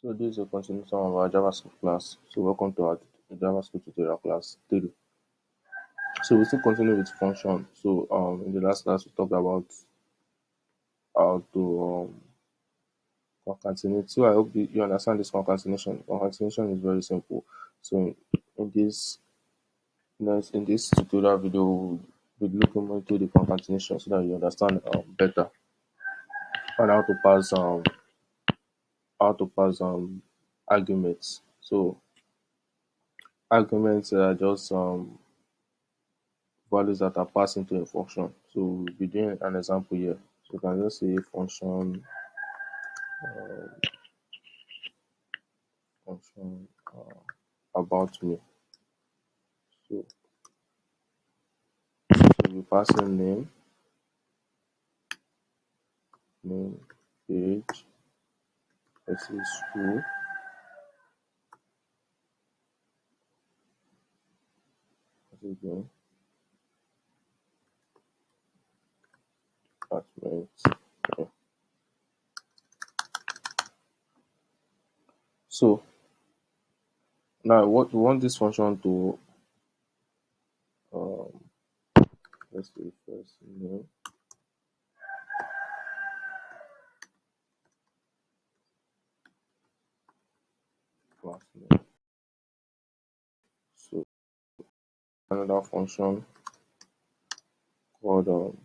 So this is a continuation of our JavaScript class. So welcome to our JavaScript tutorial class 3. So we still continue with function. So in the last class we talked about how to concatenate. So I hope you understand this concatenation. Concatenation is very simple. So in this in this tutorial video we'll be looking more into the concatenation so that you understand better and how to pass arguments. So arguments are just values that are passed into a function. So we'll be doing an example here. So you can just say function about me. So we pass in name, age, let's say school, again, department. Okay. So now what we want this function to um, let's say first name, last name. So another function called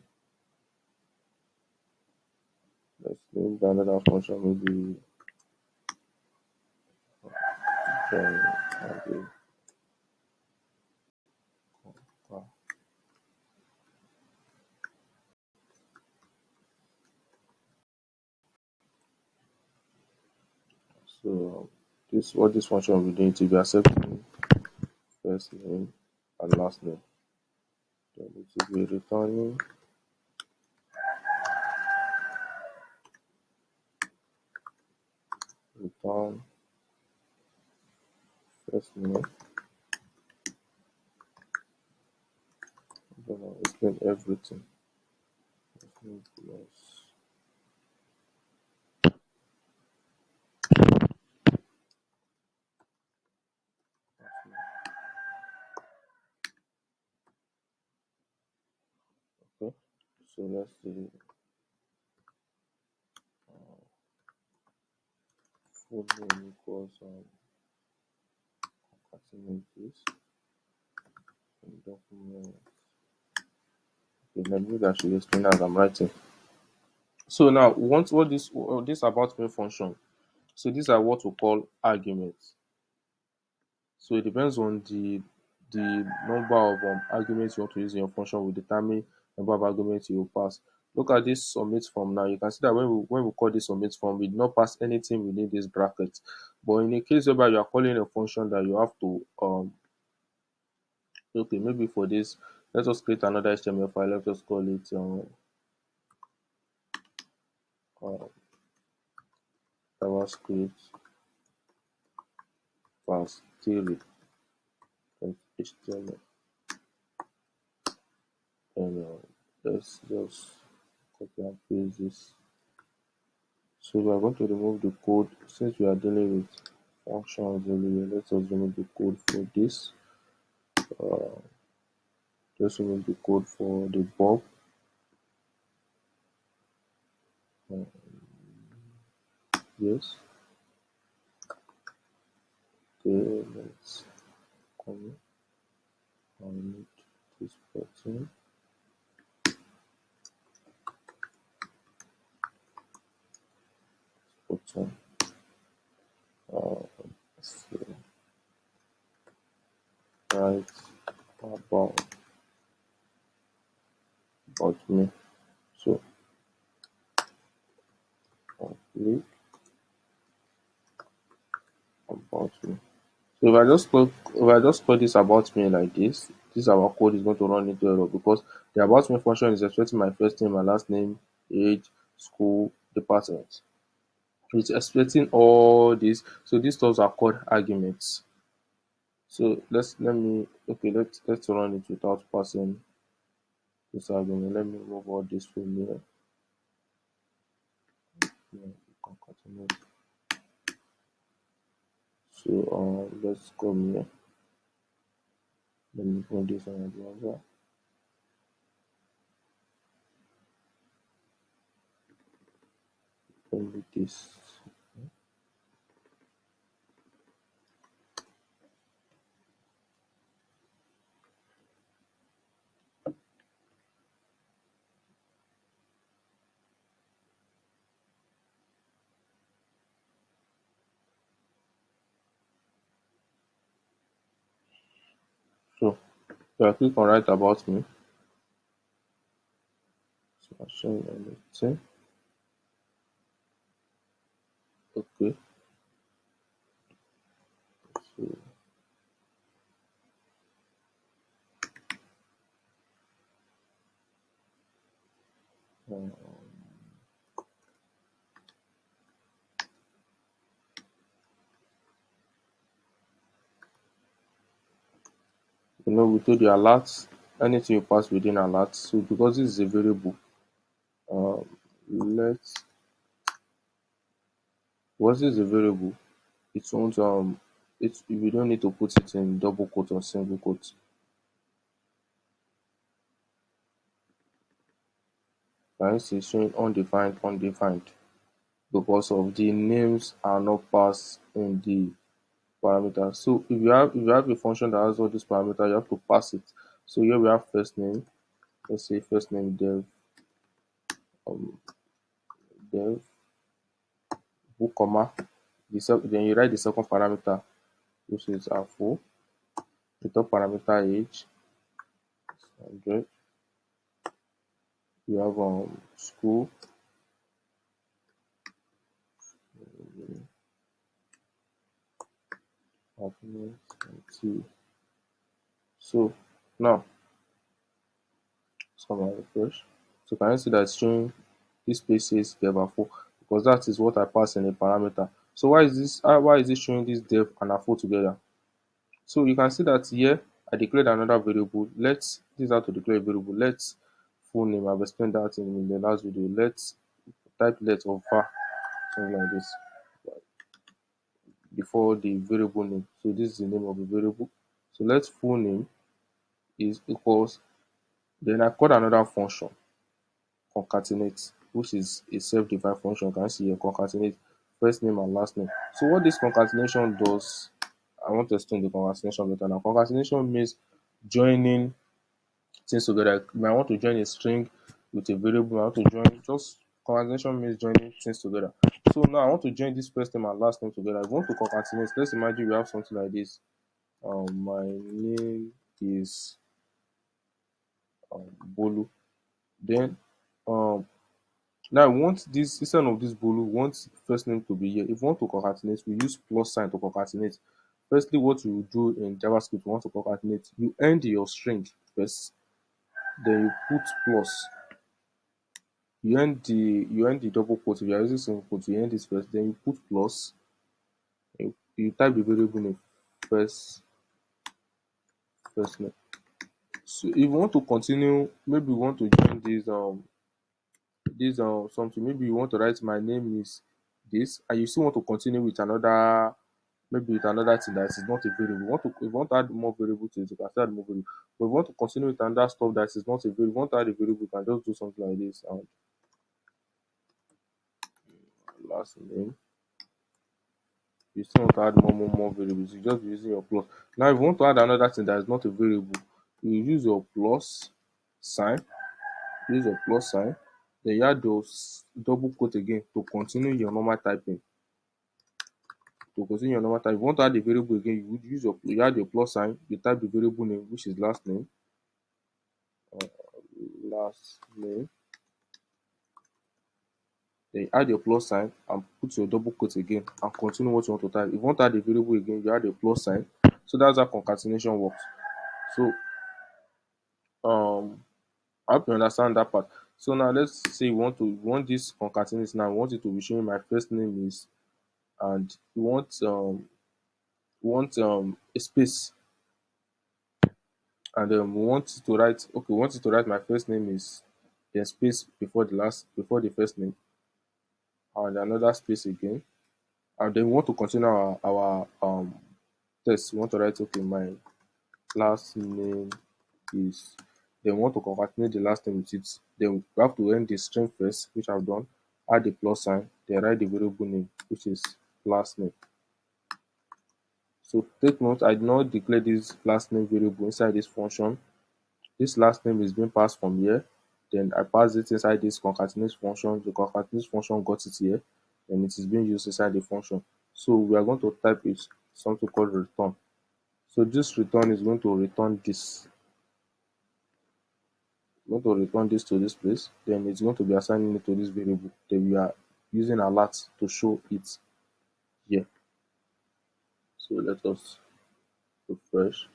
let's name the another function maybe okay. So this what this function will be doing to be accepting first name and last name. Then it will be returning return first name. Then I'll explain everything. First name plus last name. Okay. So let's say full name equals concatenate this in document. Okay, let me actually explain as I'm writing. So now we want what this about me function. So these are what we call arguments. So it depends on the number of arguments you want to use in your function will determine the number of arguments you will pass. Look at this submit form now. You can see that when we call this submit form, we did not pass anything within this bracket. But in a case whereby you are calling a function that you have to okay, maybe for this, let us create another HTML file. Let's just call it uh, JavaScript class theory HTML. And let's just copy and paste this. So we are going to remove the code since we are dealing with functions earlier. Let us remove the code for this. Just remove the code for the bulb. Yes. Okay, let's come and need this button. Button. So right about me. So click about me. So if I just call this about me like this our code is going to run into error because the about me function is expecting my first name, my last name, age, school, department. It's expecting all this. So these stuff are called arguments. So let's run it without passing this argument. Let me remove all this from here. Yeah, concatenate. So let's come here. Let me put this on the browser. Let me this. So I click on write about me. So I'll show you anything. Okay. So um, we told you alert anything you pass within alert. So because this is a variable, um, let's because this is a variable, it won't it's we don't need to put it in double quote or single quote. Can you see showing undefined, undefined because of the names are not passed in the parameter. So if you have a function that has all these parameters, you have to pass it. So here we have first name. Let's say first name dev um, dev book comma. Then you write the second parameter, which is full. The top parameter age 100. You have school, happiness, and two. So now some refresh. So can you see that it's showing this space says dev and full because that is what I pass in a parameter. So why is it showing this dev and a full together? So you can see that here I declared another variable. Let's this is how to declare a variable. Let's full name. I've explained that in the last video. Let's type let of var something like this before the variable name. So this is the name of the variable. So let full name is equals. Then I call another function concatenate, which is a self-defined function. You can see here concatenate first name and last name. So what this concatenation does, I want to explain the concatenation better now. Concatenation means joining things together. I want to join a string with a variable. I want to join just concatenation means joining things together. So now I want to join this first name and last name together. I want to concatenate. Let's imagine we have something like this. My name is Bolu. Then um, now we want this instead of this Bolu, we want first name to be here. If we want to concatenate, we use plus sign to concatenate. Firstly, what you do in JavaScript, you want to concatenate, you end your string first, then you put plus. You end the double quote. If you are using single quote, you end this first, then you put plus. You type the variable name first, first name. So if you want to continue, maybe you want to join this something. Maybe you want to write my name is this, and you still want to continue with another, maybe with another thing that is not a variable. If you want to add more variable to it, you can still add more variable. But if you want to continue with another stuff that is not a variable, you want to add a variable, you can just do something like this and last name. You still want to add more variables, you just be using your plus. Now if you want to add another thing that is not a variable, you use your plus sign, use your plus sign, then you add your double quote again to continue your normal typing. To continue your normal type, if you want to add a variable again, you would use you add your plus sign, you type the variable name, which is last name, then you add your plus sign and put your double quote again and continue what you want to type. If you want to add a variable again, you add a plus sign. So that's how concatenation works. So I hope you understand that part. So now let's say we want this concatenate now. We want it to be showing my first name is, and we want a space, and we want to write, okay, we want it to write my first name is, then space before the first name, and another space again, and then we want to continue our test, we want to write, okay, my last name is, then we want to concatenate the last name with it. Then we have to end the string first, which I've done, add the plus sign, then write the variable name, which is last name. So take note, I did not declare this last name variable inside this function. This last name is being passed from here. Then I pass it inside this concatenate function. The concatenate function got it here, and it is being used inside the function. So we are going to type it something called return. So this return is going to return this. We're going to return this to this place. Then it's going to be assigning it to this variable. Then we are using alert to show it here. So let us refresh.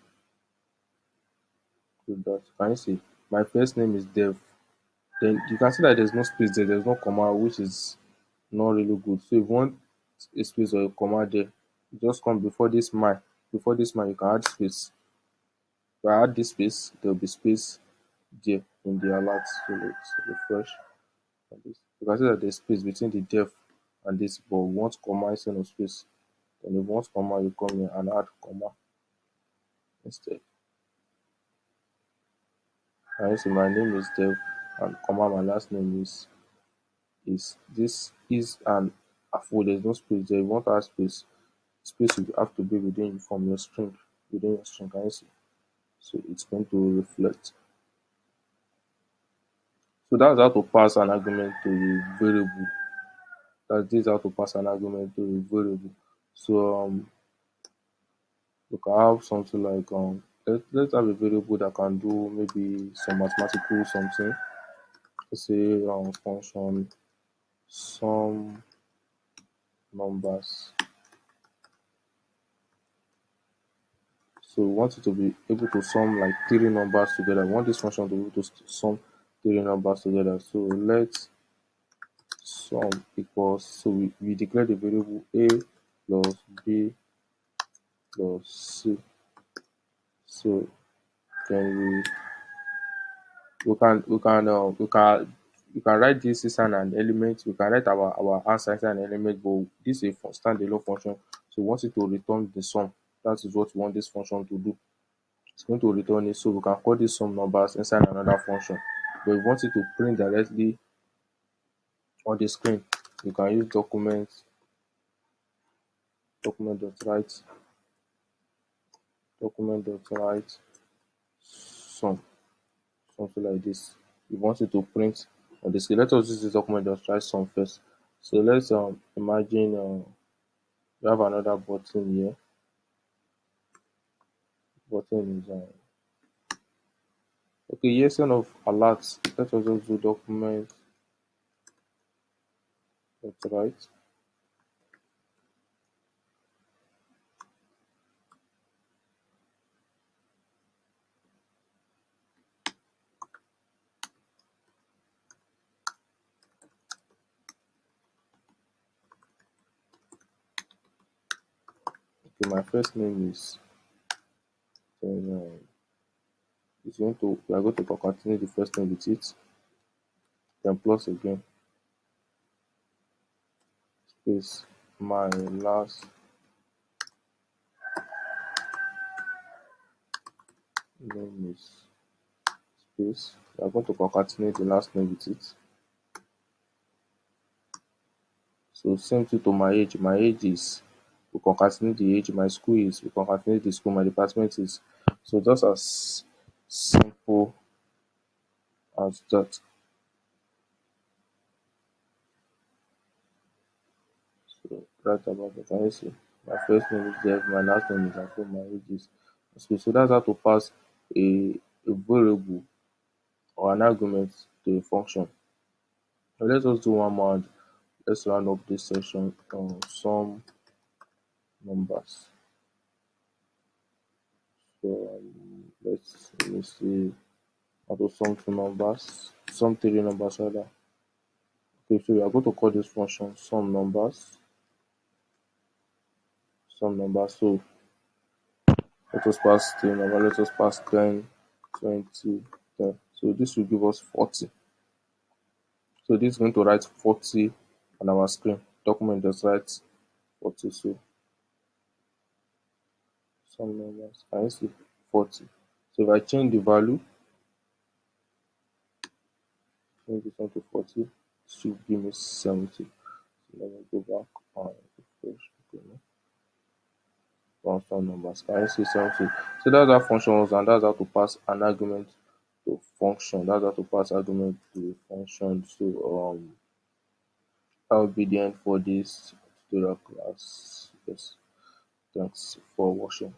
Do that. Can you see? My first name is Dev. Then you can see that there's no space there, there's no comma, which is not really good. So if you want a space or a comma there, you just come before this my. Before this my, you can add space. If I add this space, there will be space there in the alert. So let's refresh on this. You can see that there's space between the def and this, but we want comma instead of space. Then if you want comma, you come here and add comma instead. And you see my name is Dev and comma my last name is this is an a full, there's no space there. You want to add space. Space will have to be within from your string, within your string, can you see? So it's going to reflect. So that's how to pass an argument to a variable. This how to pass an argument to a variable. So we can have something like let's have a variable that can do maybe some mathematical something. Let's say function some numbers. So we want it to be able to sum like three numbers together. We want this function to be able to sum three numbers together. So let's sum equals, so we declare the variable a plus b plus c. So then we can write this inside an element. We can write our answer inside an element, but this is a standalone function. So we want it to return the sum. That is what we want this function to do. It's going to return it. So we can call this sum numbers inside another function. But if we want it to print directly on the screen, you can use document.write document.write sum, something like this. We want it to print on the screen. Let us use this document.write sum first. So let's imagine we have another button here. Button is okay. Yes, kind of alerts. Let us just do document.write. Okay, my first name is then is going to we are going to concatenate the first name with it, then plus again space my last name is space. We are going to concatenate the last name with it. So same thing to my age. My age is we concatenate the age. My school is we concatenate the school. My department is, so just as simple as that. So right about that. Can you see? My first name is Jeff. My last name is Afro. My age is school. So that's how to pass a variable or an argument to a function. Now let us do one more. Let's round up this section on some numbers. So let me see how to sum two numbers, sum three numbers rather. Okay, so we are going to call this function sum numbers. Sum numbers. So let us pass three numbers. Let us pass 10, 20, 10. So this will give us 40. So this is going to write 40 on our screen. Document just write 40. So some numbers. Can you see 40? So if I change the value, change this one to 40, it should give me 70. So let me go back and refresh. Okay, no? Constant numbers. Can you see 70? So that's how function works, and that's how to pass an argument to function. That's how to pass argument to a function. So that will be the end for this tutorial class. Yes. Thanks for watching.